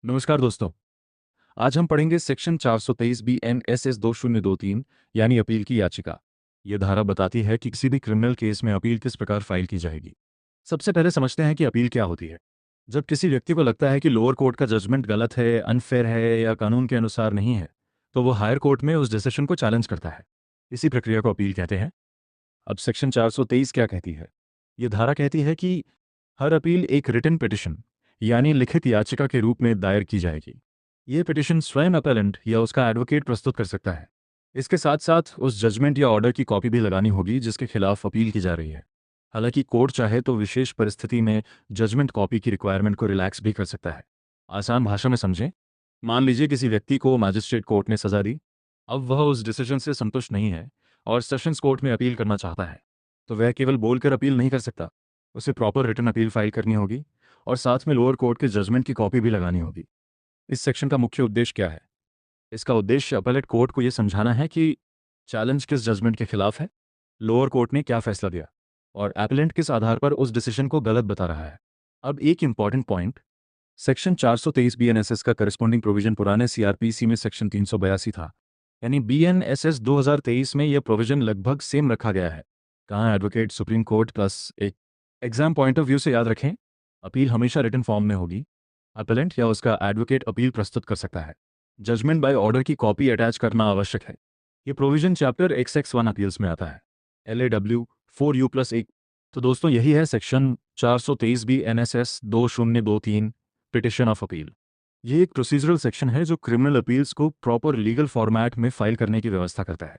नमस्कार दोस्तों। आज हम पढ़ेंगे section 423 B N S S 2023 यानी अपील की याचिका। ये धारा बताती है कि किसी भी क्रिमिनल केस में अपील किस प्रकार फाइल की जाएगी। सबसे पहले समझते हैं कि अपील क्या होती है। जब किसी व्यक्ति को लगता है कि लोअर कोर्ट का जजमेंट गलत है, अनफेयर है या कानून के अनुसार नहीं है, तो वो हायर कोर्ट में उस डिसीजन को चैलेंज करता है। इसी प्रक्रिया को अपील कहते हैं। अब सेक्शन 423 क्या कहती है? ये धारा कहती है कि हर अपील एक रिटन पिटिशन यानी लिखित याचिका के रूप में दायर की जाएगी। ये पिटिशन स्वयं अपेलेंट या उसका एडवोकेट प्रस्तुत कर सकता है। इसके साथ साथ उस जजमेंट या ऑर्डर की कॉपी भी लगानी होगी जिसके खिलाफ अपील की जा रही है। हालांकि कोर्ट चाहे तो विशेष परिस्थिति में जजमेंट कॉपी की रिक्वायरमेंट को रिलैक्स भी कर सकता है। आसान भाषा में समझें। मान लीजिए किसी व्यक्ति को मैजिस्ट्रेट कोर्ट ने सजा दी। अब वह उस डिसीजन से संतुष्ट नहीं है और सेशंस कोर्ट में अपील करना चाहता है। तो वह केवल बोलकर अपील नहीं कर सकता, उसे प्रॉपर रिटन अपील फाइल करनी होगी और साथ में लोअर कोर्ट के जजमेंट की कॉपी भी लगानी होगी। इस सेक्शन का मुख्य उद्देश्य क्या है? इसका उद्देश्य अपीलेट कोर्ट को यह समझाना है कि चैलेंज किस जजमेंट के खिलाफ है, लोअर कोर्ट ने क्या फैसला दिया और एपेलेंट किस आधार पर उस डिसीजन को गलत बता रहा है। अब एक इंपॉर्टेंट पॉइंट, सेक्शन 423 बीएनएसएस का करस्पॉन्डिंग प्रोविजन पुराने सीआरपीसी में सेक्शन 382 था, यानी बीएनएसएस 2023 में यह प्रोविजन लगभग सेम रखा गया है। कहाँ एडवोकेट सुप्रीम कोर्ट प्लस एक एग्जाम पॉइंट ऑफ व्यू से याद रखें, अपील हमेशा रिटन फॉर्म में होगी। अपीलेंट या उसका एडवोकेट अपील प्रस्तुत कर सकता है। जजमेंट बाय ऑर्डर की कॉपी अटैच करना आवश्यक है। ये प्रोविजन चैप्टर XX1 अपील्स में आता है, LAW 4U+1। तो दोस्तों यही है section 423 B NSS 2023 petition of appeal. ये एक प्रोसीजरल सेक्शन है जो क्रिमिनल अपील्स को प्रॉपर लीगल फॉर्मेट में फाइल करने की व्यवस्था करता है।